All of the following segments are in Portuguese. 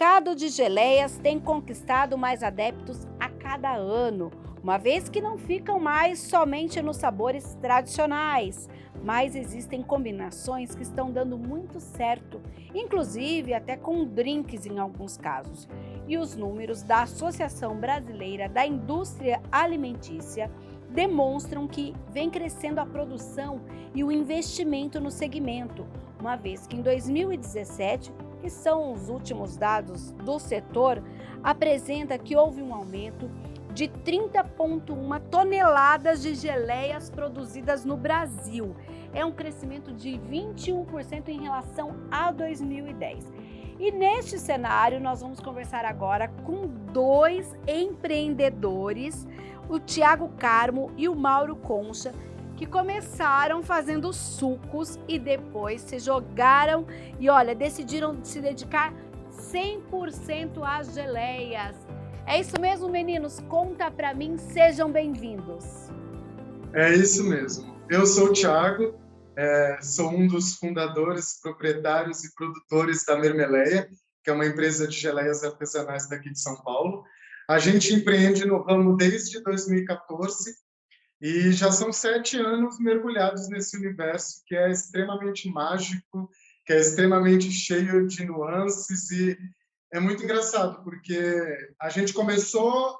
mercado de geleias tem conquistado mais adeptos a cada ano, uma vez que não ficam mais somente nos sabores tradicionais, mas existem combinações que estão dando muito certo, inclusive até com drinks em alguns casos. E os números da Associação Brasileira da Indústria Alimentícia demonstram que vem crescendo a produção e o investimento no segmento, uma vez que em 2017, que são os últimos dados do setor, apresenta que houve um aumento de 30,1 toneladas de geleias produzidas no Brasil. É um crescimento de 21% em relação a 2010. E neste cenário, nós vamos conversar agora com dois empreendedores, o Thiago Carmo e o Mauro Concha, que começaram fazendo sucos e depois se jogaram e, olha, decidiram se dedicar 100% às geleias. É isso mesmo, meninos? Conta pra mim, sejam bem-vindos. É isso mesmo. Eu sou o Thiago, sou um dos fundadores, proprietários e produtores da Mermeleia, que é uma empresa de geleias artesanais daqui de São Paulo. A gente empreende no ramo desde 2014 e já são 7 anos mergulhados nesse universo que é extremamente mágico, que é extremamente cheio de nuances e é muito engraçado, porque a gente começou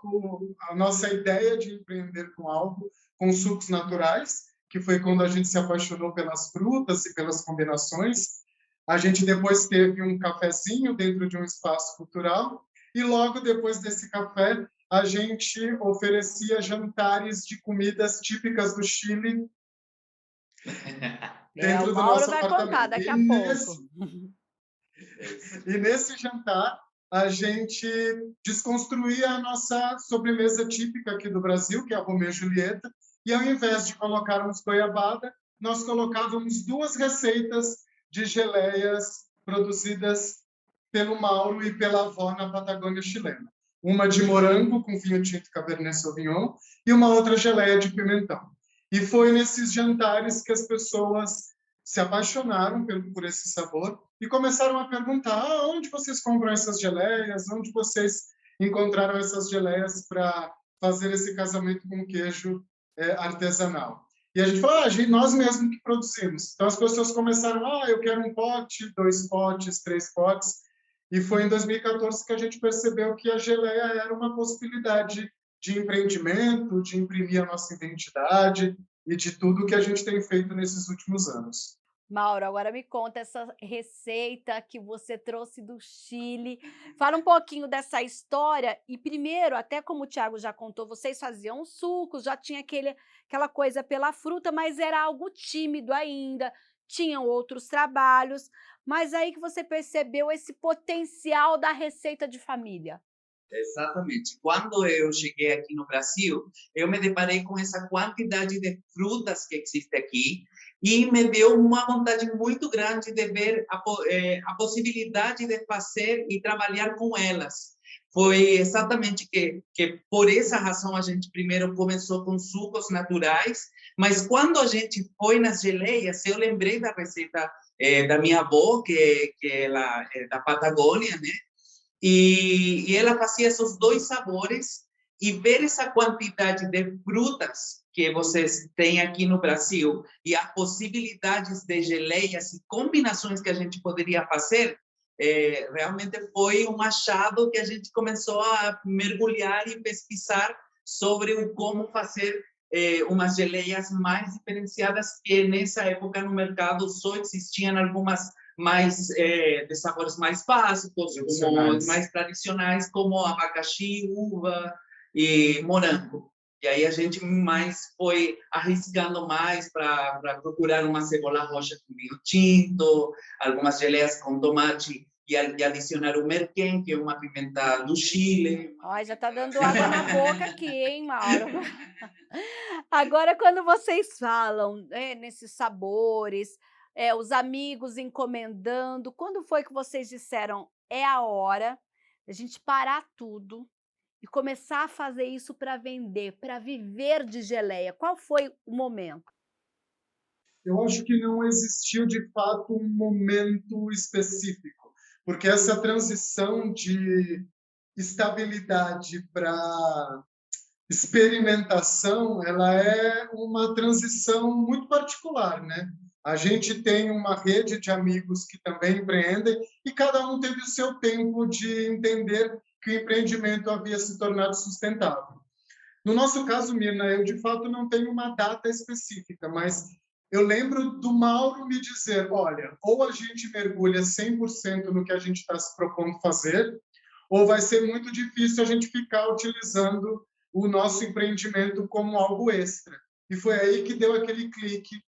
a nossa ideia de empreender com algo, com sucos naturais, que foi quando a gente se apaixonou pelas frutas e pelas combinações. A gente depois teve um cafezinho dentro de um espaço cultural e logo depois desse café a gente oferecia jantares de comidas típicas do Chile dentro O do Mauro nosso vai apartamento. contar daqui a pouco. E nesse jantar, a gente desconstruía a nossa sobremesa típica aqui do Brasil, que é a Romeu e Julieta, e ao invés de colocarmos goiabada, nós colocávamos 2 receitas de geleias produzidas pelo Mauro e pela avó na Patagônia chilena. Uma de morango com vinho tinto Cabernet Sauvignon e uma outra geleia de pimentão. E foi nesses jantares que as pessoas se apaixonaram por esse sabor e começaram a perguntar onde vocês compram essas geleias, onde vocês encontraram essas geleias para fazer esse casamento com queijo artesanal. E a gente falou, nós mesmos que produzimos. Então as pessoas começaram, eu quero um pote, 2 potes, 3 potes. E foi em 2014 que a gente percebeu que a geleia era uma possibilidade de empreendimento, de imprimir a nossa identidade e de tudo que a gente tem feito nesses últimos anos. Mauro, agora me conta essa receita que você trouxe do Chile. Fala um pouquinho dessa história e primeiro, até como o Thiago já contou, vocês faziam sucos, já tinha aquela coisa pela fruta, mas era algo tímido ainda, tinham outros trabalhos, mas aí que você percebeu esse potencial da receita de família. Exatamente. Quando eu cheguei aqui no Brasil, eu me deparei com essa quantidade de frutas que existe aqui e me deu uma vontade muito grande de ver a possibilidade de fazer e trabalhar com elas. Foi exatamente que por essa razão a gente primeiro começou com sucos naturais, mas quando a gente foi nas geleias, eu lembrei da receita da minha avó, que ela é da Patagônia, né? E ela fazia esses 2 sabores e ver essa quantidade de frutas que vocês têm aqui no Brasil e as possibilidades de geleias e combinações que a gente poderia fazer, realmente foi um achado que a gente começou a mergulhar e pesquisar sobre o como fazer umas geleias mais diferenciadas que nessa época no mercado só existiam algumas mais de sabores mais básicos, como mais tradicionais, como abacaxi, uva e morango. E aí a gente mais foi arriscando mais para procurar uma cebola roxa com vinho tinto, algumas geleias com tomate e adicionar o merquém, que é uma pimenta do Chile. Ai, já tá dando água na boca aqui, hein, Mauro? Agora, quando vocês falam, nesses sabores, os amigos encomendando, quando foi que vocês disseram: "É a hora da gente parar tudo e começar a fazer isso para vender, para viver de geleia"? Qual foi o momento? Eu acho que não existiu, de fato, um momento específico, porque essa transição de estabilidade para experimentação, ela é uma transição muito particular, né? A gente tem uma rede de amigos que também empreendem e cada um teve o seu tempo de entender que o empreendimento havia se tornado sustentável. No nosso caso, Mirna, eu de fato não tenho uma data específica, mas eu lembro do Mauro me dizer, olha, ou a gente mergulha 100% no que a gente está se propondo fazer, ou vai ser muito difícil a gente ficar utilizando o nosso empreendimento como algo extra. E foi aí que deu aquele clique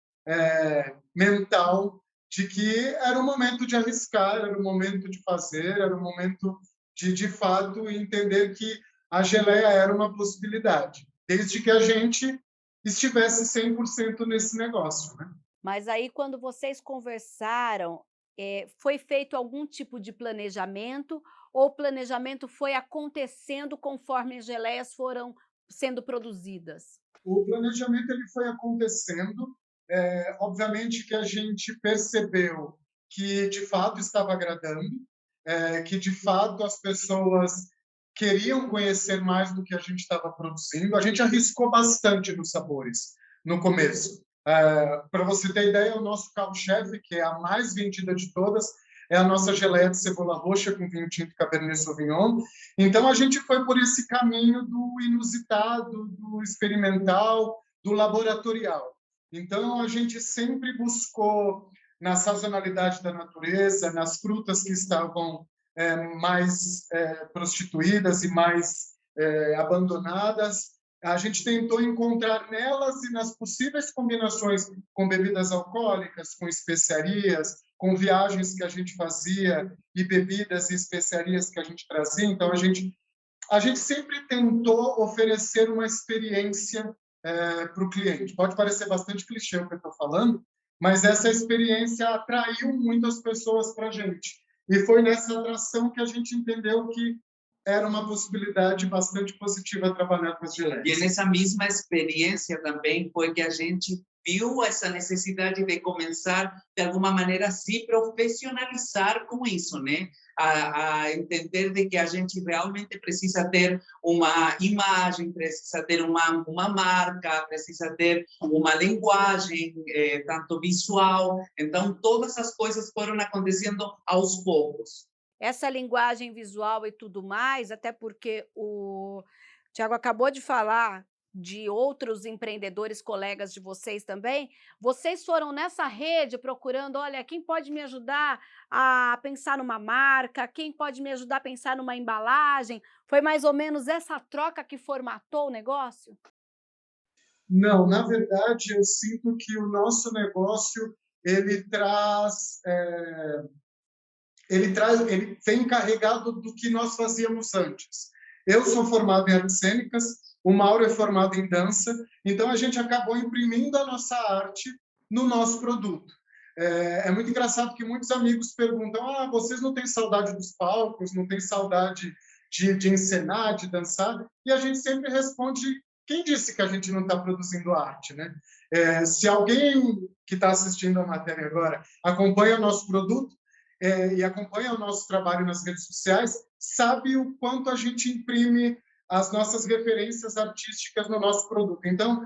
mental de que era o momento de arriscar, era o momento de fazer, era o momento de fato, entender que a geleia era uma possibilidade, desde que a gente estivesse 100% nesse negócio, né? Mas aí, quando vocês conversaram, foi feito algum tipo de planejamento ou o planejamento foi acontecendo conforme as geleias foram sendo produzidas? O planejamento ele foi acontecendo, obviamente que a gente percebeu que de fato estava agradando, que de fato as pessoas queriam conhecer mais do que a gente estava produzindo. A gente arriscou bastante nos sabores no começo. Para você ter ideia, o nosso carro-chefe, que é a mais vendida de todas, é a nossa geleia de cebola roxa com vinho tinto Cabernet Sauvignon. Então, a gente foi por esse caminho do inusitado, do experimental, do laboratorial. Então, a gente sempre buscou na sazonalidade da natureza, nas frutas que estavam mais prostituídas e mais abandonadas. A gente tentou encontrar nelas e nas possíveis combinações com bebidas alcoólicas, com especiarias, com viagens que a gente fazia e bebidas e especiarias que a gente trazia. Então, a gente sempre tentou oferecer uma experiência para o cliente. Pode parecer bastante clichê o que eu estou falando, mas essa experiência atraiu muitas pessoas para a gente. E foi nessa atração que a gente entendeu que era uma possibilidade bastante positiva trabalhar com as geleias. E nessa mesma experiência também foi que a gente viu essa necessidade de começar, de alguma maneira, a se profissionalizar com isso, né? A entender de que a gente realmente precisa ter uma imagem, precisa ter uma marca, precisa ter uma linguagem, tanto visual. Então, todas as coisas foram acontecendo aos poucos. Essa linguagem visual e tudo mais, até porque o Tiago acabou de falar de outros empreendedores, colegas de vocês também, vocês foram nessa rede procurando, olha, quem pode me ajudar a pensar numa marca, quem pode me ajudar a pensar numa embalagem? Foi mais ou menos essa troca que formatou o negócio? Não, na verdade, eu sinto que o nosso negócio ele vem carregado do que nós fazíamos antes. Eu sou formado em artes cênicas, o Mauro é formado em dança, então a gente acabou imprimindo a nossa arte no nosso produto. É muito engraçado que muitos amigos perguntam: vocês não têm saudade dos palcos, não têm saudade de encenar, de dançar? E a gente sempre responde: quem disse que a gente não está produzindo arte, né? Se alguém que está assistindo a matéria agora acompanha o nosso produto, e acompanha o nosso trabalho nas redes sociais, sabe o quanto a gente imprime as nossas referências artísticas no nosso produto. Então,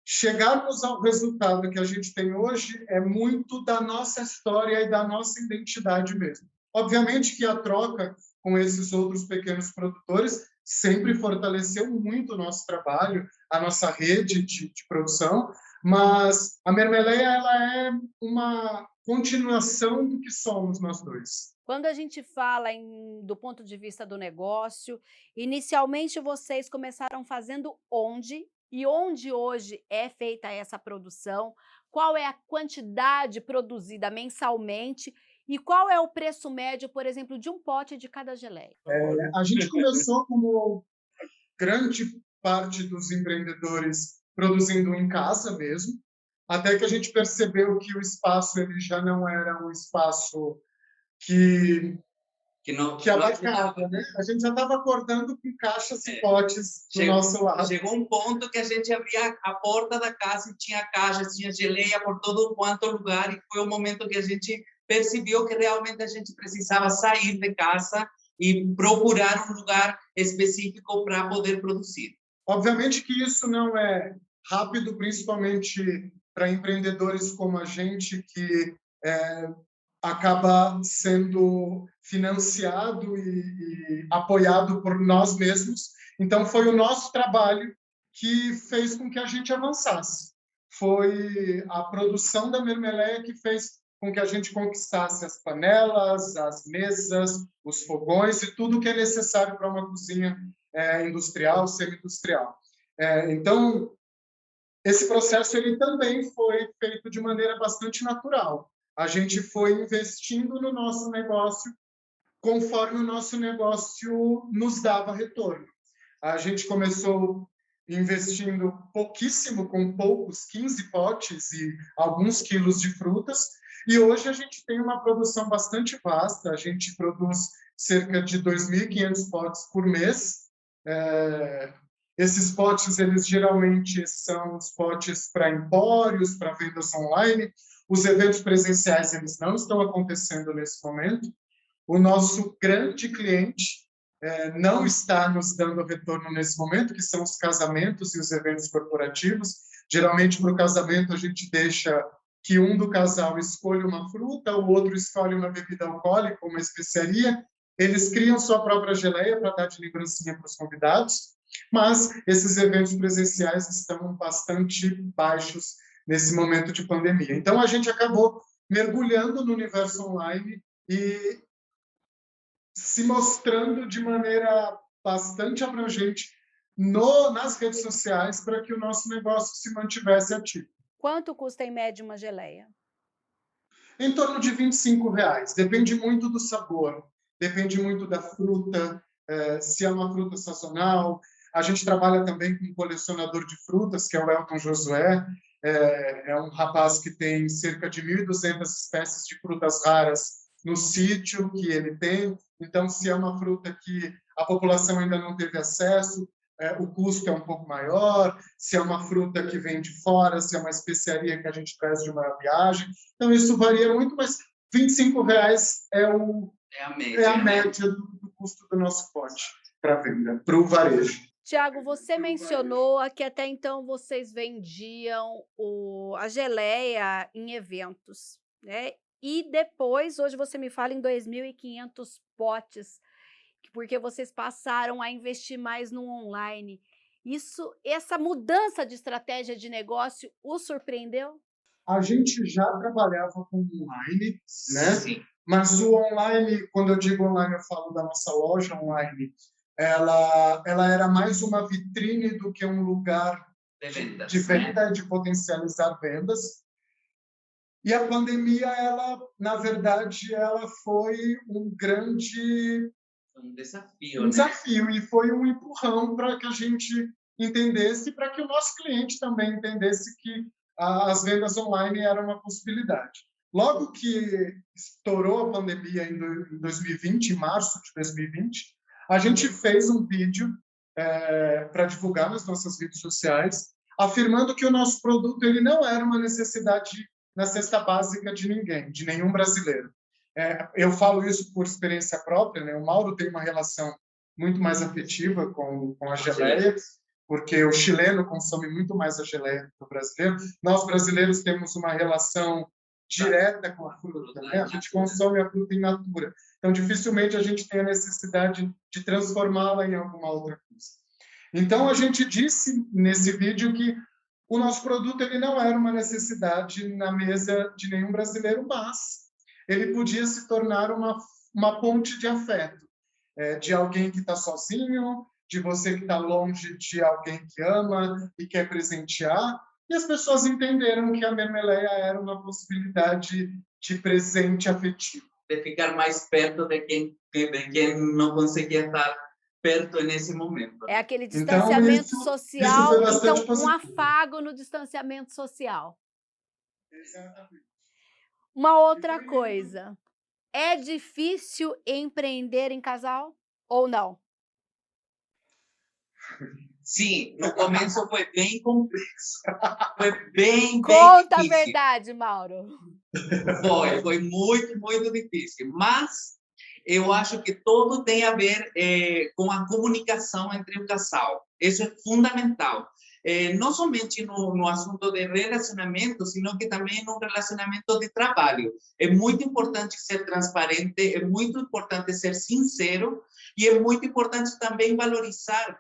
chegarmos ao resultado que a gente tem hoje é muito da nossa história e da nossa identidade mesmo. Obviamente que a troca com esses outros pequenos produtores sempre fortaleceu muito o nosso trabalho, a nossa rede de produção, mas a Mermeleia ela é uma continuação do que somos nós dois. Quando a gente fala do ponto de vista do negócio, inicialmente vocês começaram fazendo onde e onde hoje é feita essa produção, qual é a quantidade produzida mensalmente e qual é o preço médio, por exemplo, de um pote de cada geleia? A gente começou como grande parte dos empreendedores produzindo em casa mesmo, até que a gente percebeu que o espaço ele já não era um espaço que abarcava, né? A gente já estava acordando com caixas e potes do nosso lado. Chegou um ponto que a gente abria a porta da casa e tinha caixas, tinha geleia por todo quanto lugar, e foi o momento que a gente percebeu que realmente a gente precisava sair de casa e procurar um lugar específico para poder produzir. Obviamente que isso não é rápido, principalmente para empreendedores como a gente, que acaba sendo financiado e apoiado por nós mesmos. Então, foi o nosso trabalho que fez com que a gente avançasse. Foi a produção da Mermeleia que fez com que a gente conquistasse as panelas, as mesas, os fogões e tudo que é necessário para uma cozinha industrial, semi-industrial. Então, esse processo ele também foi feito de maneira bastante natural. A gente foi investindo no nosso negócio conforme o nosso negócio nos dava retorno. A gente começou investindo pouquíssimo, com poucos 15 potes e alguns quilos de frutas, e hoje a gente tem uma produção bastante vasta, a gente produz cerca de 2.500 potes por mês. Esses potes, eles geralmente são os potes para empórios, para vendas online. Os eventos presenciais, eles não estão acontecendo nesse momento. O nosso grande cliente não está nos dando retorno nesse momento, que são os casamentos e os eventos corporativos. Geralmente, para o casamento, a gente deixa que um do casal escolha uma fruta, o outro escolhe uma bebida alcoólica, uma especiaria. Eles criam sua própria geleia para dar de lembrancinha para os convidados, mas esses eventos presenciais estão bastante baixos nesse momento de pandemia. Então, a gente acabou mergulhando no universo online e se mostrando de maneira bastante abrangente nas redes sociais para que o nosso negócio se mantivesse ativo. Quanto custa, em média, uma geleia? Em torno de R$ 25. Depende muito do sabor, depende muito da fruta, se é uma fruta sazonal. A gente trabalha também com um colecionador de frutas, que é o Elton Josué. É um rapaz que tem cerca de 1.200 espécies de frutas raras no sítio que ele tem. Então, se é uma fruta que a população ainda não teve acesso, o custo é um pouco maior. Se é uma fruta que vem de fora, se é uma especiaria que a gente traz de uma viagem. Então, isso varia muito, mas R$ 25 é a média do custo do nosso pote para venda, para o varejo. Tiago, você mencionou que até então vocês vendiam a geleia em eventos, né? E depois, hoje você me fala em 2.500 potes, porque vocês passaram a investir mais no online. Essa mudança de estratégia de negócio o surpreendeu? A gente já trabalhava com online, né? Sim. Mas o online, quando eu digo online, eu falo da nossa loja online, ela era mais uma vitrine do que um lugar vendas, de venda, de potencializar vendas. E a pandemia, na verdade, ela foi um grande desafio e foi um empurrão para que a gente entendesse, para que o nosso cliente também entendesse que as vendas online eram uma possibilidade. Logo que estourou a pandemia em 2020, em março de 2020, a gente fez um vídeo para divulgar nas nossas redes sociais, afirmando que o nosso produto ele não era uma necessidade na cesta básica de ninguém, de nenhum brasileiro. Eu falo isso por experiência própria, né? O Mauro tem uma relação muito mais afetiva com a geleia, porque o chileno consome muito mais a geleia do que o brasileiro. Nós, brasileiros, temos uma relação direta com a fruta, né? A gente consome a fruta in natura. Então, dificilmente a gente tem a necessidade de transformá-la em alguma outra coisa. Então, a gente disse nesse vídeo que o nosso produto ele não era uma necessidade na mesa de nenhum brasileiro, mas ele podia se tornar uma ponte de afeto, de alguém que está sozinho, de você que está longe de alguém que ama e quer presentear. E as pessoas entenderam que a Mermeleia era uma possibilidade de presente afetivo. De ficar mais perto de quem não conseguia estar perto nesse momento. É aquele distanciamento social, isso foi bastante então um afago no distanciamento social. Exatamente. Uma outra coisa, é difícil empreender em casal ou não? Sim, no começo foi bem complexo. Foi bem Conta difícil. a verdade, Mauro. Foi muito, muito difícil. Mas eu acho que tudo tem a ver com a comunicação entre o casal. Isso é fundamental. Não somente no assunto de relacionamento, sino que também no relacionamento de trabalho. É muito importante ser transparente, é muito importante ser sincero e é muito importante também valorizar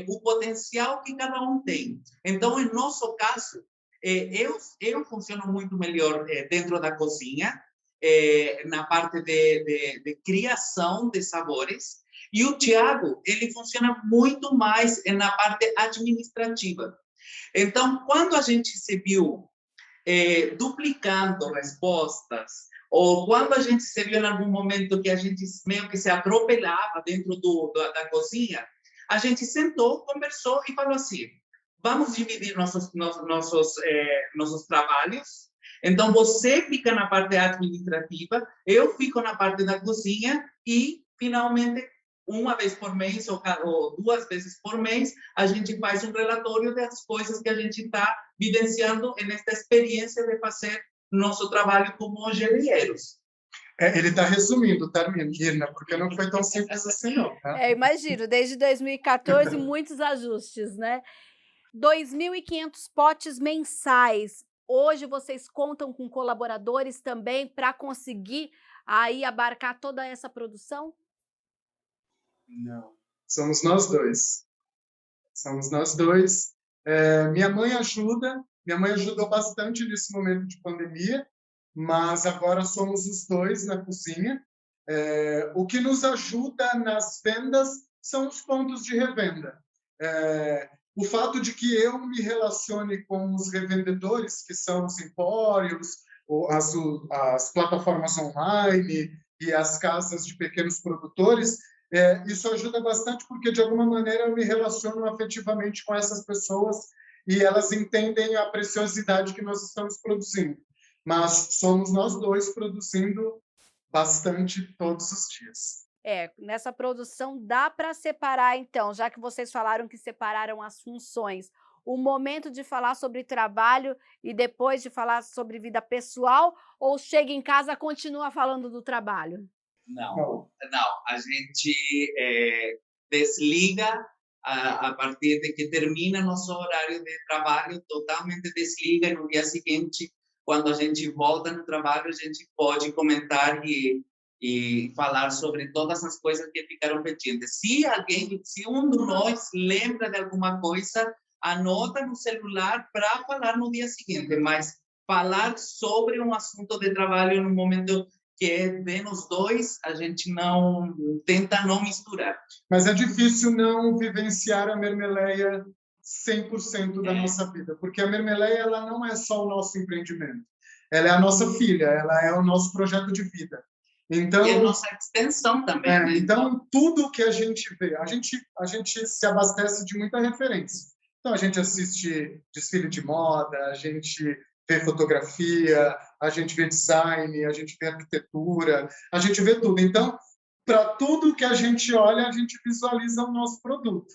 o potencial que cada um tem. Então, em nosso caso, eu funciono muito melhor dentro da cozinha, na parte de criação de sabores, e o Thiago, ele funciona muito mais na parte administrativa. Então, quando a gente se viu duplicando respostas, ou quando a gente se viu em algum momento que a gente meio que se atropelava dentro da cozinha, a gente sentou, conversou e falou assim: vamos dividir nossos trabalhos. Então, você fica na parte administrativa, eu fico na parte da cozinha e, finalmente, uma vez por mês ou 2 vezes por mês, a gente faz um relatório das coisas que a gente está vivenciando nesta experiência de fazer nosso trabalho como engenheiros. Ele está resumindo, tá, Mirna? Porque não foi tão simples assim, não. Tá? Imagino, desde 2014, muitos ajustes, né? 2.500 potes mensais. Hoje vocês contam com colaboradores também para conseguir aí abarcar toda essa produção? Não, somos nós dois. Somos nós dois. Minha mãe ajudou bastante nesse momento de pandemia, mas agora somos os dois na cozinha. O que nos ajuda nas vendas são os pontos de revenda. O fato de que eu me relacione com os revendedores, que são os empórios, as plataformas online e as casas de pequenos produtores, isso ajuda bastante porque, de alguma maneira, eu me relaciono afetivamente com essas pessoas e elas entendem a preciosidade que nós estamos produzindo. Mas somos nós dois produzindo bastante todos os dias. Nessa produção dá para separar, então, já que vocês falaram que separaram as funções, o momento de falar sobre trabalho e depois de falar sobre vida pessoal, ou chega em casa e continua falando do trabalho? Não. A gente desliga a partir de que termina nosso horário de trabalho, totalmente desliga, e no dia seguinte, quando a gente volta no trabalho, a gente pode comentar e falar sobre todas as coisas que ficaram pendentes. Se um de nós lembra de alguma coisa, anota no celular para falar no dia seguinte, mas falar sobre um assunto de trabalho no momento que é de nós dois, a gente tenta não misturar. Mas é difícil não vivenciar a Mermeleia 100% da nossa vida, porque a Mermeleia ela não é só o nosso empreendimento, ela é a nossa filha, ela é o nosso projeto de vida. Então, e a nossa extensão também. Né? Então, tudo que a gente vê, a gente se abastece de muita referência. Então, a gente assiste desfile de moda, a gente vê fotografia, a gente vê design, a gente vê arquitetura, a gente vê tudo. Então, para tudo que a gente olha, a gente visualiza o nosso produto.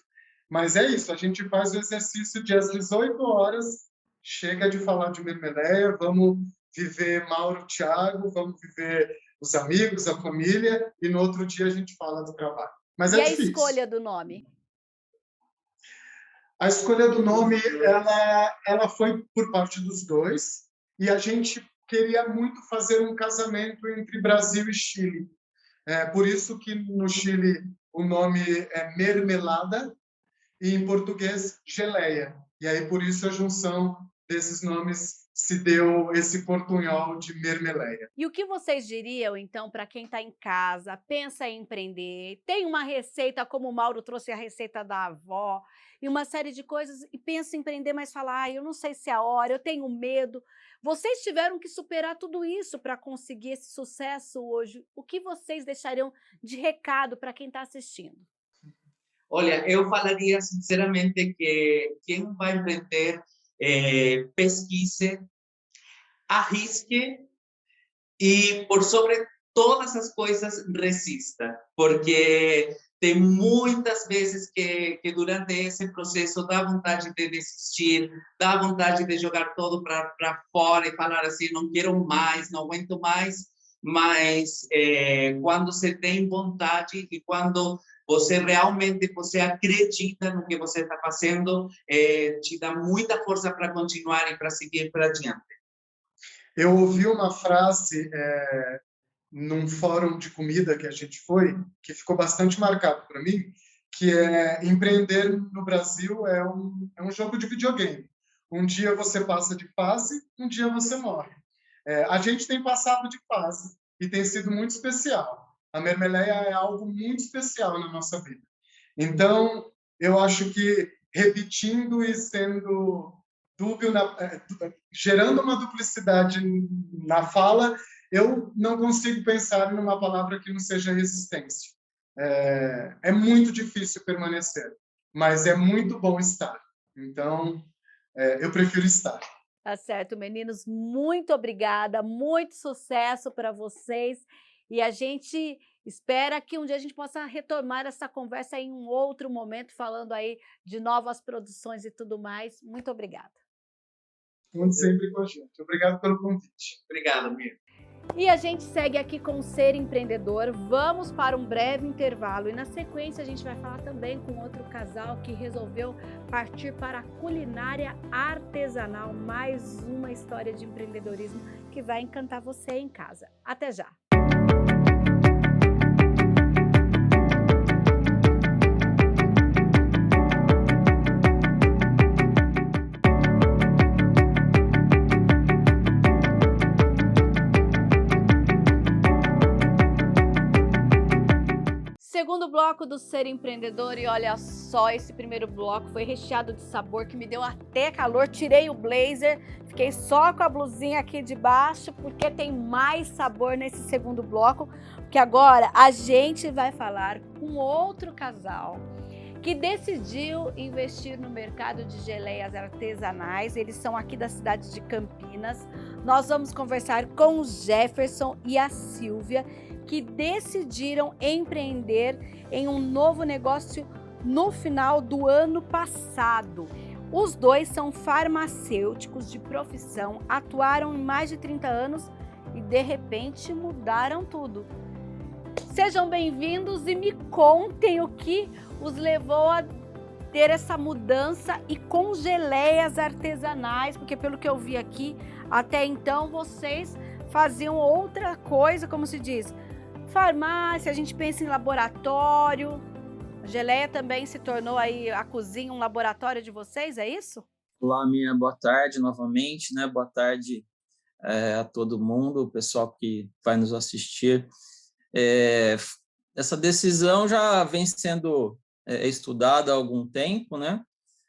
Mas é isso, a gente faz o exercício de às 18 horas, chega de falar de Mermeleia, vamos viver Mauro, Thiago, vamos viver os amigos, a família, e no outro dia a gente fala do trabalho. Mas e é difícil. A escolha do nome? A escolha do nome, ela foi por parte dos dois, e a gente queria muito fazer um casamento entre Brasil e Chile. Por isso que no Chile o nome é Mermelada, e em português, geleia. E aí, por isso, a junção desses nomes se deu esse portunhol de Mermeleia. E o que vocês diriam, então, para quem está em casa, pensa em empreender, tem uma receita, como o Mauro trouxe a receita da avó, e uma série de coisas, e pensa em empreender, mas fala, eu não sei se é a hora, eu tenho medo. Vocês tiveram que superar tudo isso para conseguir esse sucesso hoje. O que vocês deixariam de recado para quem está assistindo? Olha, eu falaria sinceramente que quem vai empreender, pesquise, arrisque e, por sobre todas as coisas, resista. Porque Tem muitas vezes que durante esse processo dá vontade de desistir, dá vontade de jogar tudo para fora e falar assim, não quero mais, não aguento mais, mas quando você tem vontade e quando você acredita no que você está fazendo, te dá muita força para continuar e para seguir para adiante. Eu ouvi uma frase num fórum de comida que a gente foi, que ficou bastante marcado para mim, que é empreender no Brasil é um jogo de videogame. Um dia você passa de fase, um dia você morre. A gente tem passado de fase e tem sido muito especial. A Mermeleia é algo muito especial na nossa vida. Então, eu acho que repetindo e sendo dúbio, gerando uma duplicidade na fala, eu não consigo pensar numa palavra que não seja resistência. É muito difícil permanecer, mas é muito bom estar. Então, eu prefiro estar. Tá certo, meninos. Muito obrigada, muito sucesso para vocês. E a gente espera que um dia a gente possa retomar essa conversa em um outro momento, falando aí de novas produções e tudo mais. Muito obrigada. Conte sempre com a gente. Obrigado pelo convite. Obrigado, Mir. E a gente segue aqui com o Ser Empreendedor. Vamos para um breve intervalo e na sequência a gente vai falar também com outro casal que resolveu partir para a culinária artesanal. Mais uma história de empreendedorismo que vai encantar você em casa. Até já! Segundo bloco do Ser Empreendedor, e olha só, esse primeiro bloco foi recheado de sabor que me deu até calor. Tirei o blazer, fiquei só com a blusinha aqui de baixo, porque tem mais sabor nesse segundo bloco, porque agora a gente vai falar com outro casal que decidiu investir no mercado de geleias artesanais. Eles são aqui da cidade de Campinas. Nós vamos conversar com o Jefferson e a Silvia, que decidiram empreender em um novo negócio no final do ano passado. Os dois são farmacêuticos de profissão, atuaram em mais de 30 anos e de repente mudaram tudo. Sejam bem-vindos e me contem o que os levou a ter essa mudança e com geleias artesanais, porque pelo que eu vi aqui, até então vocês faziam outra coisa, como se diz, farmácia, a gente pensa em laboratório. A geleia também se tornou aí a cozinha, um laboratório de vocês, é isso? Olá, Miriam, boa tarde novamente, né? Boa tarde a todo mundo, o pessoal que vai nos assistir. Essa decisão já vem sendo estudada há algum tempo, né?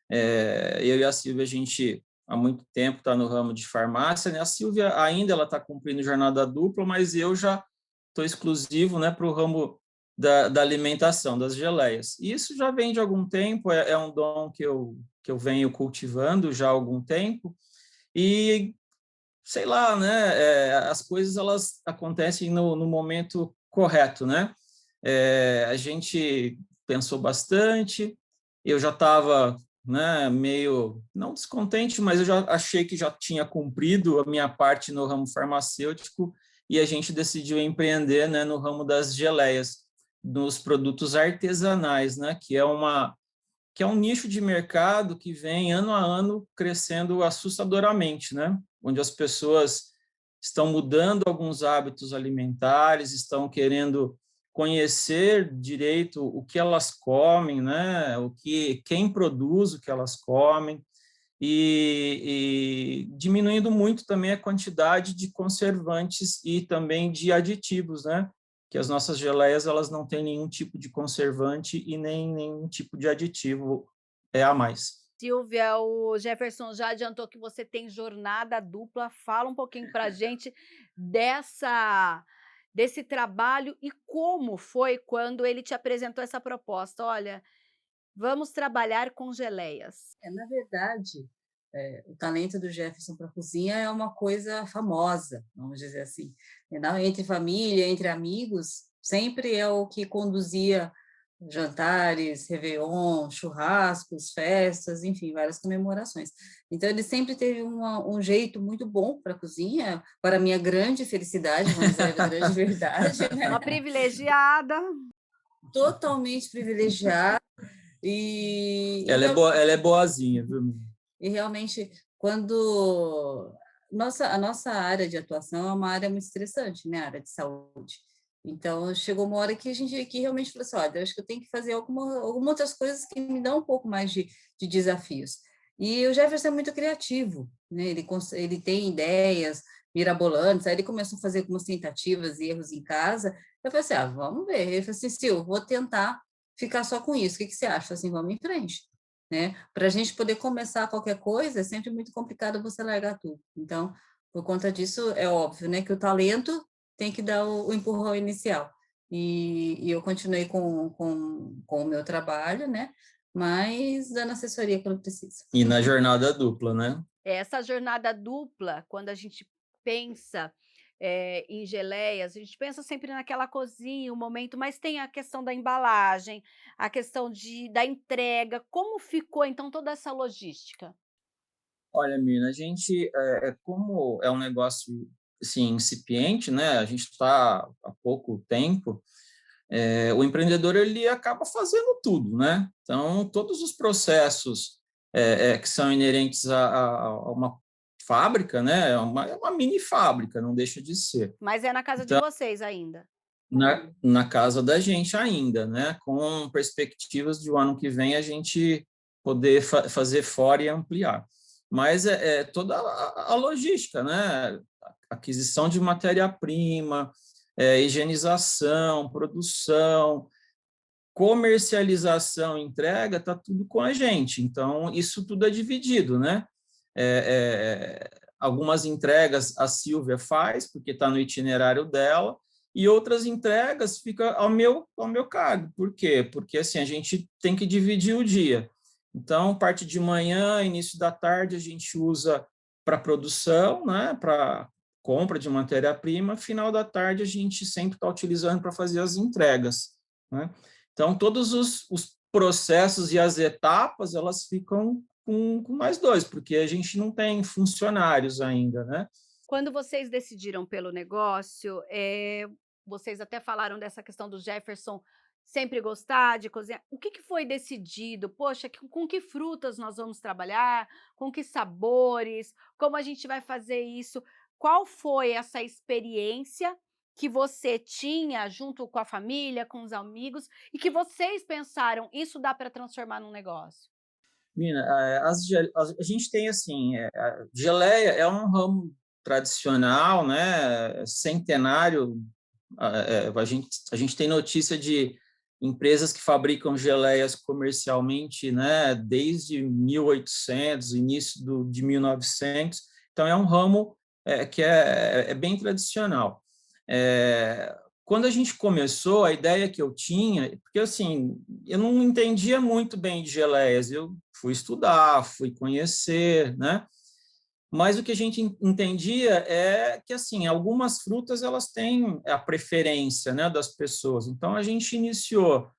Eu e a Silvia, a gente há muito tempo está no ramo de farmácia, né? A Silvia ainda ela está cumprindo jornada dupla, mas eu já estou exclusivo, né, para o ramo da alimentação, das geleias. E isso já vem de algum tempo, é um dom que eu venho cultivando já há algum tempo, e, sei lá, né, as coisas elas acontecem no momento correto, né? A gente pensou bastante, eu já estava, né, meio, não descontente, mas eu já achei que já tinha cumprido a minha parte no ramo farmacêutico, e a gente decidiu empreender, né, no ramo das geleias, nos produtos artesanais, né, que é um nicho de mercado que vem ano a ano crescendo assustadoramente, né, onde as pessoas estão mudando alguns hábitos alimentares, estão querendo conhecer direito o que elas comem, né, quem produz o que elas comem, e diminuindo muito também a quantidade de conservantes e também de aditivos, né? Que as nossas geleias elas não têm nenhum tipo de conservante e nem nenhum tipo de aditivo a mais. Silvia, o Jefferson já adiantou que você tem jornada dupla. Fala um pouquinho para a gente desse trabalho e como foi quando ele te apresentou essa proposta. Olha, vamos trabalhar com geleias. Na verdade, o talento do Jefferson para a cozinha é uma coisa famosa, vamos dizer assim. Entre família, entre amigos, sempre é o que conduzia jantares, réveillon, churrascos, festas, enfim, várias comemorações. Então, ele sempre teve um jeito muito bom para a cozinha, para a minha grande felicidade, vamos dizer a grande verdade, né? Uma privilegiada. Totalmente privilegiada. Ela é boazinha, viu? E realmente, quando a nossa área de atuação é uma área muito estressante, né? A área de saúde. Então, chegou uma hora que a gente aqui realmente falou assim, olha, eu acho que eu tenho que fazer algumas outras coisas que me dão um pouco mais de desafios. E o Jefferson é muito criativo, né? Ele tem ideias mirabolantes, aí ele começou a fazer algumas tentativas e erros em casa. Eu falei assim, vamos ver. Ele falou assim, Sil, vou tentar ficar só com isso. O que você acha? Eu falei assim, vamos em frente. Né? Para a gente poder começar qualquer coisa, é sempre muito complicado você largar tudo. Então, por conta disso, é óbvio, né, que o talento tem que dar o empurrão inicial. E eu continuei com o meu trabalho, né, mas dando assessoria quando precisa. E na jornada dupla, né? Essa jornada dupla, quando a gente pensa em geleias, a gente pensa sempre naquela cozinha, o momento, mas tem a questão da embalagem, a questão da entrega. Como ficou, então, toda essa logística? Olha, Mirna, a gente, como é um negócio assim, incipiente, né? A gente está há pouco tempo, o empreendedor ele acaba fazendo tudo, né? Então, todos os processos que são inerentes a uma fábrica, né? É uma mini fábrica, não deixa de ser. Mas é na casa de Então, vocês ainda? na casa da gente ainda, né? Com perspectivas de o ano que vem a gente poder fazer fora e ampliar. Mas é toda a logística, né? Aquisição de matéria-prima, higienização, produção, comercialização, entrega, está tudo com a gente. Então, isso tudo é dividido, né? Algumas entregas a Silvia faz, porque está no itinerário dela, e outras entregas fica ao meu cargo. Por quê? Porque assim, a gente tem que dividir o dia. Então, parte de manhã, início da tarde, a gente usa para produção, né? Para compra de matéria-prima, final da tarde a gente sempre está utilizando para fazer as entregas, né? Então, todos os processos e as etapas, elas ficam com mais dois, porque a gente não tem funcionários ainda, né? Quando vocês decidiram pelo negócio, vocês até falaram dessa questão do Jefferson sempre gostar de cozinhar. O que foi decidido? Poxa, com que frutas nós vamos trabalhar? Com que sabores? Como a gente vai fazer isso? Qual foi essa experiência que você tinha junto com a família, com os amigos, e que vocês pensaram, isso dá para transformar num negócio? Mina, a gente tem assim, a geleia é um ramo tradicional, né, centenário. A gente tem notícia de empresas que fabricam geleias comercialmente, né, desde 1800, início de 1900. Então, é um ramo que é bem tradicional. Quando a gente começou, a ideia que eu tinha, porque assim, eu não entendia muito bem de geleias, eu fui estudar, fui conhecer, né? Mas o que a gente entendia é que assim, algumas frutas elas têm a preferência, né, das pessoas. Então a gente iniciou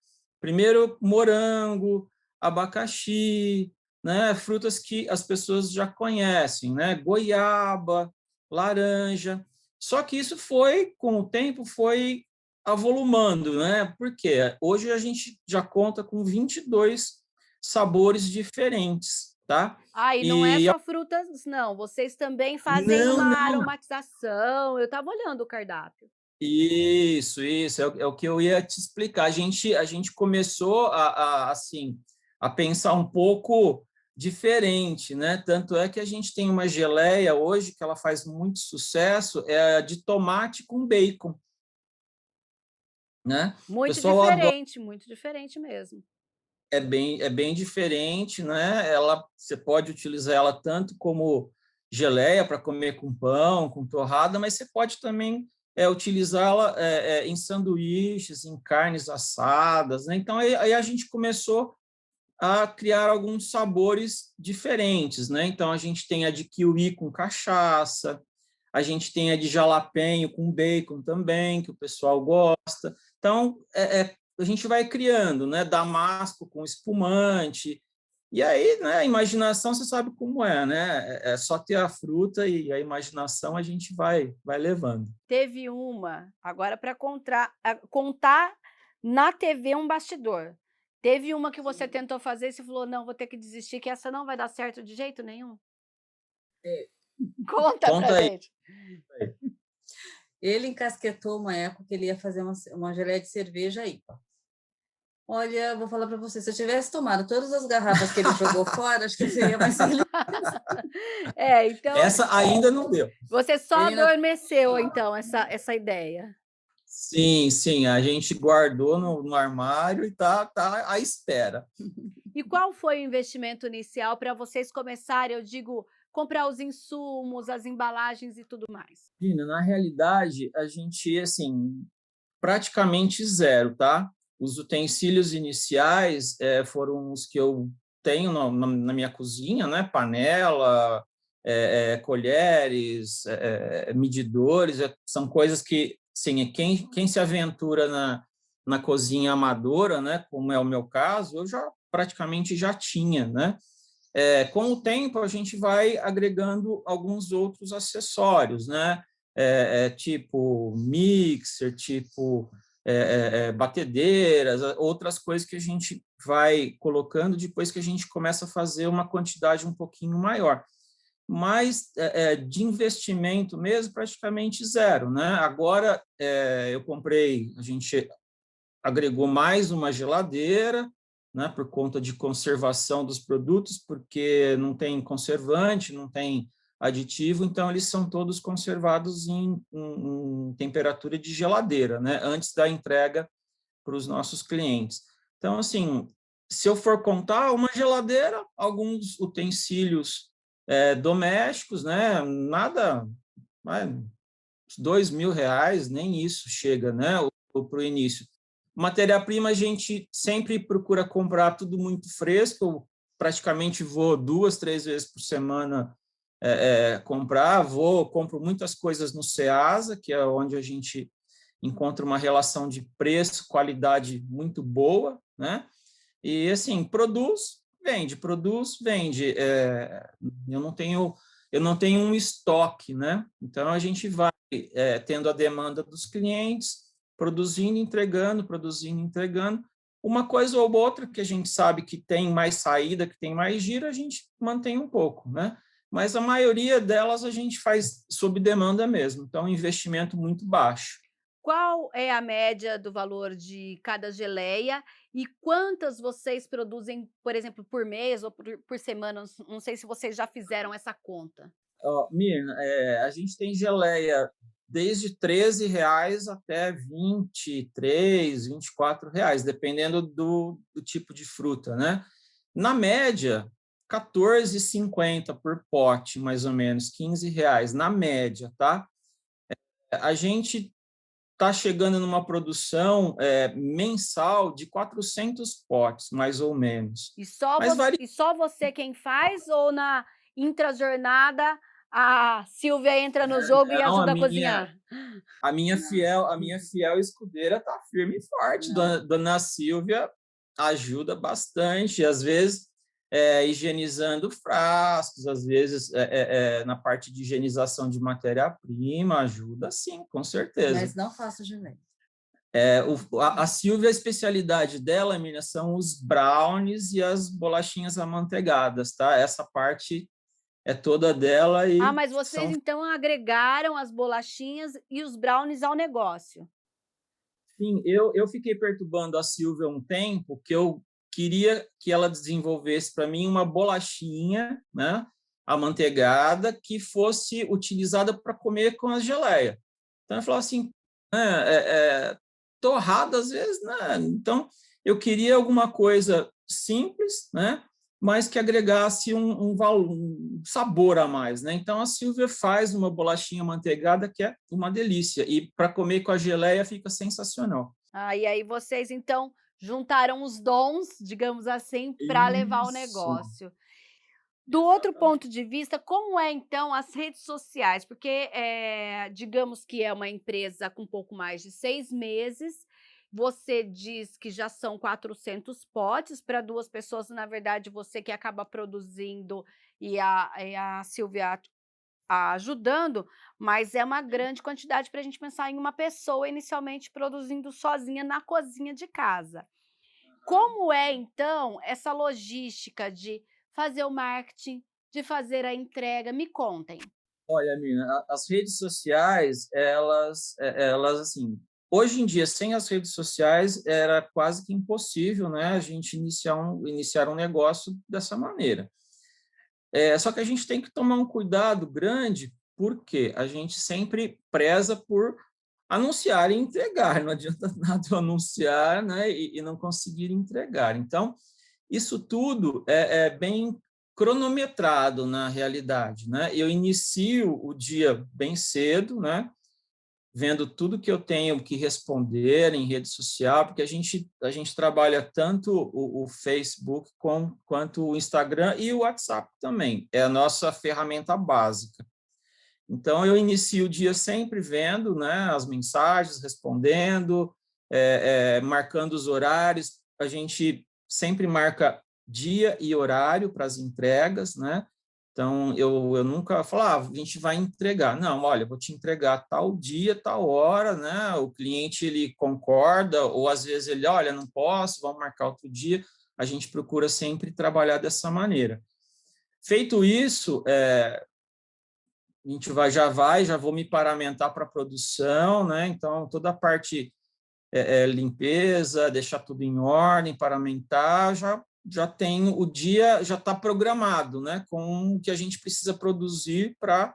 primeiro morango, abacaxi, né, frutas que as pessoas já conhecem, né, goiaba, laranja. Só que isso foi, com o tempo, foi avolumando, né? Porque hoje a gente já conta com 22 sabores diferentes, tá? E não é E só frutas, não. Vocês também fazem não, uma não. aromatização. Eu estava olhando o cardápio. Isso, é o que eu ia te explicar. A gente começou assim, a pensar um pouco diferente, né? Tanto é que a gente tem uma geleia hoje que ela faz muito sucesso, é a de tomate com bacon, né? O pessoal adora, Muito diferente mesmo. é bem diferente, né? Você pode utilizar ela tanto como geleia para comer com pão, com torrada, mas você pode também utilizá-la em sanduíches, em carnes assadas, né? Então aí a gente começou a criar alguns sabores diferentes, né? Então a gente tem a de kiwi com cachaça, a gente tem a de jalapeño com bacon também, que o pessoal gosta. Então a gente vai criando, né? Damasco com espumante. E aí, né, a imaginação, você sabe como é, né? É só ter a fruta e a imaginação a gente vai levando. Teve uma, agora para contar na TV um bastidor. Teve uma que você tentou fazer e você falou, não, vou ter que desistir, que essa não vai dar certo de jeito nenhum? Conta Conta pra aí. gente. Ele encasquetou uma época que ele ia fazer uma geleia de cerveja IPA. Olha, vou falar para você, se eu tivesse tomado todas as garrafas que ele jogou fora, acho que seria mais feliz. Então... Essa ainda não deu. Você só adormeceu, então, essa ideia. Sim, a gente guardou no armário e tá à espera. E qual foi o investimento inicial para vocês começarem, eu digo, comprar os insumos, as embalagens e tudo mais? Gina, na realidade, a gente, assim, praticamente zero, tá? Os utensílios iniciais foram os que eu tenho na minha cozinha, né? Panela, colheres, medidores, são coisas que, sim, quem se aventura na cozinha amadora, né? Como é o meu caso, eu já praticamente já tinha, né? Com o tempo, a gente vai agregando alguns outros acessórios, né? Tipo mixer, tipo batedeiras, outras coisas que a gente vai colocando depois que a gente começa a fazer uma quantidade um pouquinho maior. Mas de investimento mesmo, praticamente zero, né? Agora, a gente agregou mais uma geladeira, né, por conta de conservação dos produtos, porque não tem conservante, não tem aditivo, então eles são todos conservados em temperatura de geladeira, né, antes da entrega para os nossos clientes. Então, assim, se eu for contar, uma geladeira, alguns utensílios domésticos, né, nada, R$ 2.000, nem isso chega, né, para o início. Matéria-prima, a gente sempre procura comprar tudo muito fresco. Eu praticamente vou 2, 3 vezes por semana comprar. Compro muitas coisas no Ceasa, que é onde a gente encontra uma relação de preço, qualidade muito boa, né? E, assim, produz, vende. Eu não tenho um estoque, né? Então, a gente vai tendo a demanda dos clientes, produzindo, entregando. Uma coisa ou outra que a gente sabe que tem mais saída, que tem mais giro, a gente mantém um pouco, né? Mas a maioria delas a gente faz sob demanda mesmo, então investimento muito baixo. Qual é a média do valor de cada geleia e quantas vocês produzem, por exemplo, por mês ou por semana? Não sei se vocês já fizeram essa conta. Mirna, a gente tem geleia desde R$ 13 até R$ 23, R$ 24, dependendo do tipo de fruta, né? Na média, R$ 14,50 por pote, mais ou menos, R$ 15, na média, tá? A gente está chegando numa produção mensal de 400 potes, mais ou menos. E só você quem faz ou na intrajornada a Silvia entra no jogo e ajuda a cozinhar? A minha fiel escudeira está firme e forte. Dona Silvia ajuda bastante, às vezes higienizando frascos, às vezes na parte de higienização de matéria-prima, ajuda sim, com certeza. Mas não faço geleia. A Silvia, a especialidade dela, Miriam, são os brownies e as bolachinhas amanteigadas, tá? Essa parte é toda dela. Mas vocês então agregaram as bolachinhas e os brownies ao negócio? Sim, eu fiquei perturbando a Silvia um tempo, que eu queria que ela desenvolvesse para mim uma bolachinha, né, amanteigada, que fosse utilizada para comer com a geleia. Então, eu falei assim, torrada às vezes, né? Então, eu queria alguma coisa simples, né, mas que agregasse um sabor a mais, né? Então, a Silvia faz uma bolachinha amanteigada que é uma delícia, e para comer com a geleia fica sensacional. E aí vocês, então, juntaram os dons, digamos assim, para levar o negócio. Do outro ponto de vista, como é, então, as redes sociais? Porque, digamos que é uma empresa com pouco mais de 6 meses, você diz que já são 400 potes para 2 pessoas, na verdade, você que acaba produzindo e a Silvia ajudando, mas é uma grande quantidade para a gente pensar em uma pessoa inicialmente produzindo sozinha na cozinha de casa. Como é, então, essa logística de fazer o marketing, de fazer a entrega? Me contem. Olha, Mina, as redes sociais, elas assim, hoje em dia, sem as redes sociais, era quase que impossível, né, a gente iniciar um negócio dessa maneira. Só que a gente tem que tomar um cuidado grande, porque a gente sempre preza por anunciar e entregar, não adianta nada eu anunciar, né, e não conseguir entregar. Então, isso tudo é bem cronometrado na realidade, né? Eu inicio o dia bem cedo, né? Vendo tudo que eu tenho que responder em rede social, porque a gente trabalha tanto o Facebook quanto o Instagram e o WhatsApp também. É a nossa ferramenta básica. Então, eu inicio o dia sempre vendo, né, as mensagens, respondendo, marcando os horários. A gente sempre marca dia e horário para as entregas, né? Então, eu nunca falo, a gente vai entregar. Não, olha, vou te entregar tal dia, tal hora, né? O cliente, ele concorda, ou às vezes ele, olha, não posso, vamos marcar outro dia. A gente procura sempre trabalhar dessa maneira. Feito isso, a gente já vou me paramentar para a produção, né? Então, toda a parte limpeza, deixar tudo em ordem, paramentar, já tem o dia, já está programado, né? Com o que a gente precisa produzir para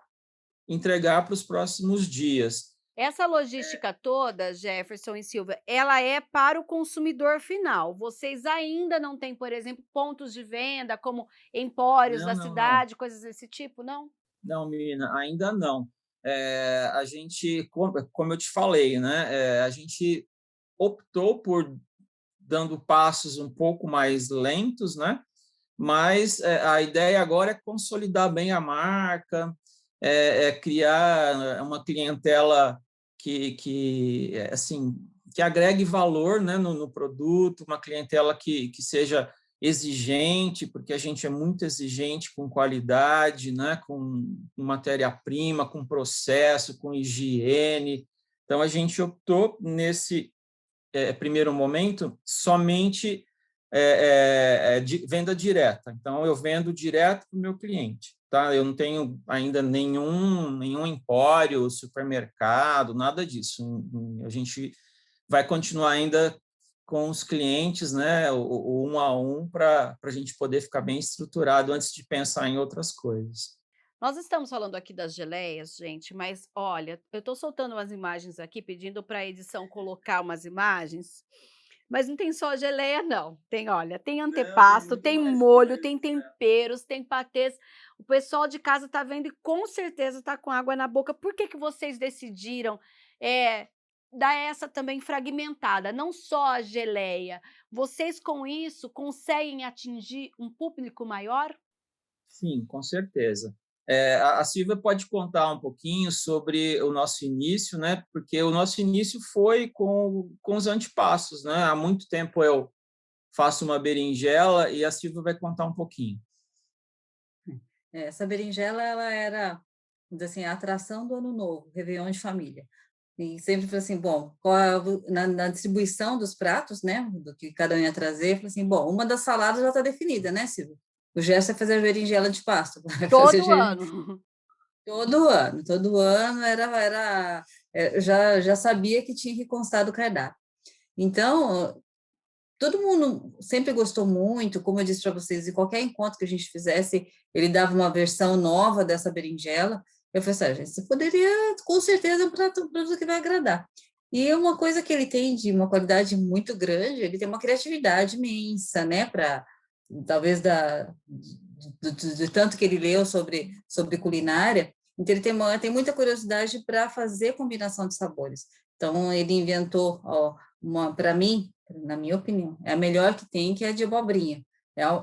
entregar para os próximos dias. Essa logística toda, Jefferson e Silvia, ela é para o consumidor final. Vocês ainda não têm, por exemplo, pontos de venda como empórios da cidade, coisas desse tipo, não? Não, menina, ainda não. A gente, como eu te falei, né? A gente optou por dando passos um pouco mais lentos, né? Mas a ideia agora é consolidar bem a marca, criar uma clientela assim, que agregue valor, né, no produto, uma clientela que seja exigente, porque a gente é muito exigente com qualidade, né, com matéria-prima, com processo, com higiene. Então, a gente optou nesse primeiro momento somente de venda direta. Então, eu vendo direto para o meu cliente. Tá? Eu não tenho ainda nenhum empório, supermercado, nada disso. A gente vai continuar ainda com os clientes, né, o um a um, para a gente poder ficar bem estruturado antes de pensar em outras coisas. Nós estamos falando aqui das geleias, gente, mas olha, eu estou soltando umas imagens aqui, pedindo para a edição colocar umas imagens, mas não tem só geleia, não. Tem, olha, tem antepasto, tem molho, tem temperos, tem patês. O pessoal de casa está vendo e com certeza está com água na boca. Por que vocês decidiram dar essa também fragmentada, não só a geleia? Vocês com isso conseguem atingir um público maior? Sim, com certeza. A Silvia pode contar um pouquinho sobre o nosso início, né? Porque o nosso início foi com os antepassos, né? Há muito tempo eu faço uma berinjela e a Silvia vai contar um pouquinho. Essa berinjela, ela era, assim, a atração do Ano Novo, Réveillon de família. E sempre falei assim, bom, na distribuição dos pratos, né, do que cada um ia trazer, falei assim, bom, uma das saladas já está definida, né, Silvia? O gesto é fazer berinjela de pasta. Todo ano. Todo ano já sabia que tinha que constar do cardápio. Então, todo mundo sempre gostou muito, como eu disse para vocês, em qualquer encontro que a gente fizesse, ele dava uma versão nova dessa berinjela. Eu falei assim, gente, você poderia, com certeza, um produto que vai agradar. E uma coisa que ele tem de uma qualidade muito grande, ele tem uma criatividade imensa, né, para talvez de tanto que ele leu sobre culinária, então ele tem muita curiosidade para fazer combinação de sabores. Então, ele inventou, para mim, na minha opinião, é a melhor que tem, que é a de abobrinha.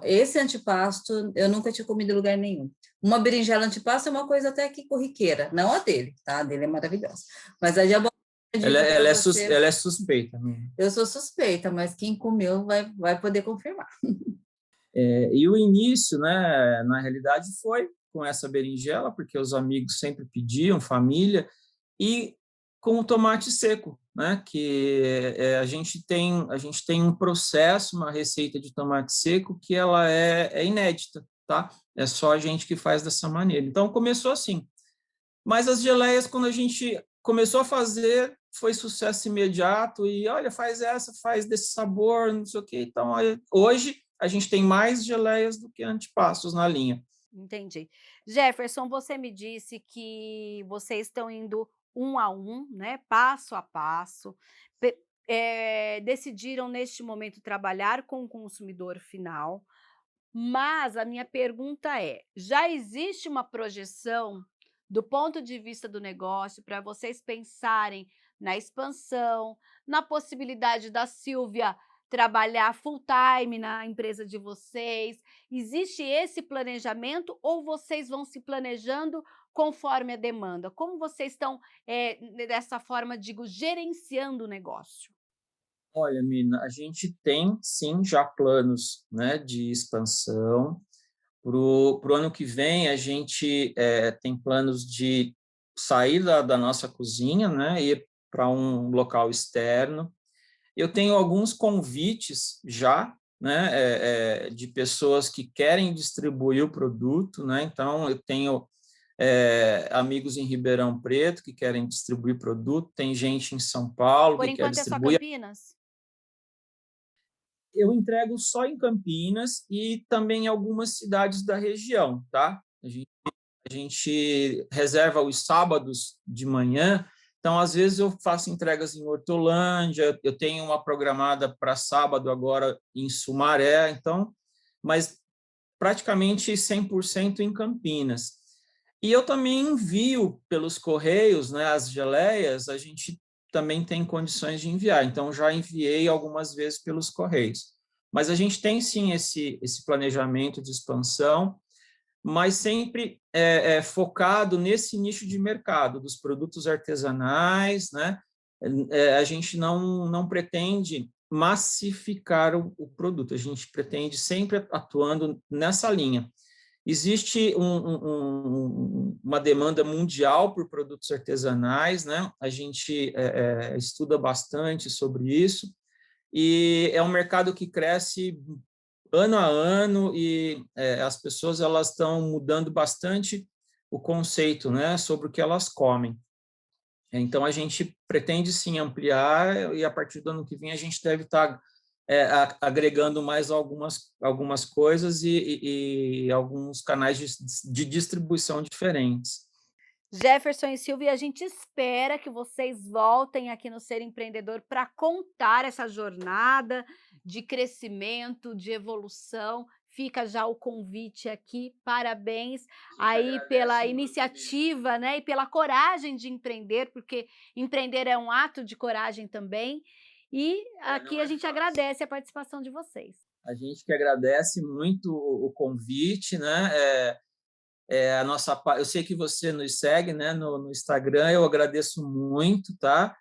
Esse antipasto, eu nunca tinha comido em lugar nenhum. Uma berinjela antipasto é uma coisa até que corriqueira, não a dele, tá? A dele é maravilhosa. Mas a de abobrinha Ela é suspeita. Né? Eu sou suspeita, mas quem comeu vai poder confirmar. E o início, né, na realidade, foi com essa berinjela, porque os amigos sempre pediam, família, e com o tomate seco, né, que a gente tem um processo, uma receita de tomate seco que ela é inédita, tá? É só a gente que faz dessa maneira. Então, começou assim. Mas as geleias, quando a gente começou a fazer, foi sucesso imediato, e olha, faz essa, faz desse sabor, não sei o quê. Então, hoje, a gente tem mais geleias do que antepassos na linha. Entendi. Jefferson, você me disse que vocês estão indo um a um, né, passo a passo, decidiram neste momento trabalhar com o consumidor final, mas a minha pergunta é: já existe uma projeção do ponto de vista do negócio para vocês pensarem na expansão, na possibilidade da Silvia trabalhar full time na empresa de vocês? Existe esse planejamento ou vocês vão se planejando conforme a demanda? Como vocês estão, dessa forma, digo, gerenciando o negócio? Olha, Mina, a gente tem, sim, já planos, né, de expansão. Para o ano que vem, a gente tem planos de sair da nossa cozinha, né, ir para um local externo. Eu tenho alguns convites já, né, de pessoas que querem distribuir o produto, né? Então, eu tenho amigos em Ribeirão Preto que querem distribuir produto, tem gente em São Paulo Por que quer enquanto é só distribuir. Campinas? Eu entrego só em Campinas e também em algumas cidades da região, tá? A gente reserva os sábados de manhã, então, às vezes, eu faço entregas em Hortolândia, eu tenho uma programada para sábado agora em Sumaré, então, mas praticamente 100% em Campinas. E eu também envio pelos correios, né, as geleias, a gente também tem condições de enviar, então já enviei algumas vezes pelos correios. Mas a gente tem, sim, esse planejamento de expansão, mas sempre focado nesse nicho de mercado, dos produtos artesanais, né? A gente não pretende massificar o produto, a gente pretende sempre atuando nessa linha. Existe uma demanda mundial por produtos artesanais, né? A gente estuda bastante sobre isso, e é um mercado que cresce ano a ano, e as pessoas elas estão mudando bastante o conceito, né, sobre o que elas comem. Então, a gente pretende, sim, ampliar, e a partir do ano que vem a gente deve estar agregando mais algumas coisas e alguns canais de distribuição diferentes. Jefferson e Silvia, a gente espera que vocês voltem aqui no Ser Empreendedor para contar essa jornada de crescimento, de evolução. Fica já o convite aqui. Parabéns aí pela iniciativa, né, e pela coragem de empreender, porque empreender é um ato de coragem também. E aqui a gente agradece a participação de vocês. A gente que agradece muito o convite, né? Eu sei que você nos segue, né, no Instagram, eu agradeço muito, tá?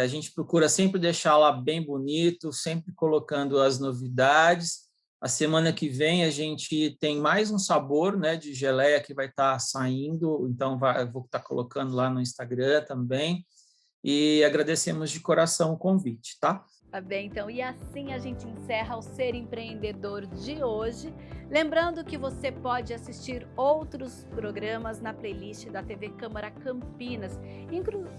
A gente procura sempre deixar lá bem bonito, sempre colocando as novidades. A semana que vem a gente tem mais um sabor, né, de geleia que vai estar saindo, então vou estar colocando lá no Instagram também. E agradecemos de coração o convite, tá? Tá bem, então, e assim a gente encerra o Ser Empreendedor de hoje. Lembrando que você pode assistir outros programas na playlist da TV Câmara Campinas,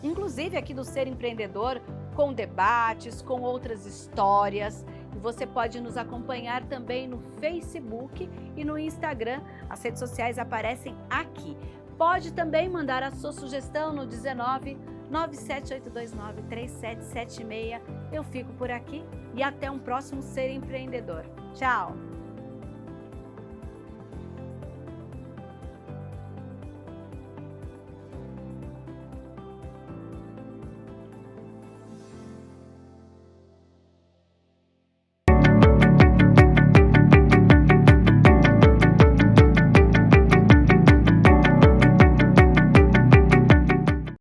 inclusive aqui do Ser Empreendedor, com debates, com outras histórias. E você pode nos acompanhar também no Facebook e no Instagram. As redes sociais aparecem aqui. Pode também mandar a sua sugestão no 19 97829 3776. Eu fico por aqui e até um próximo Ser Empreendedor. Tchau!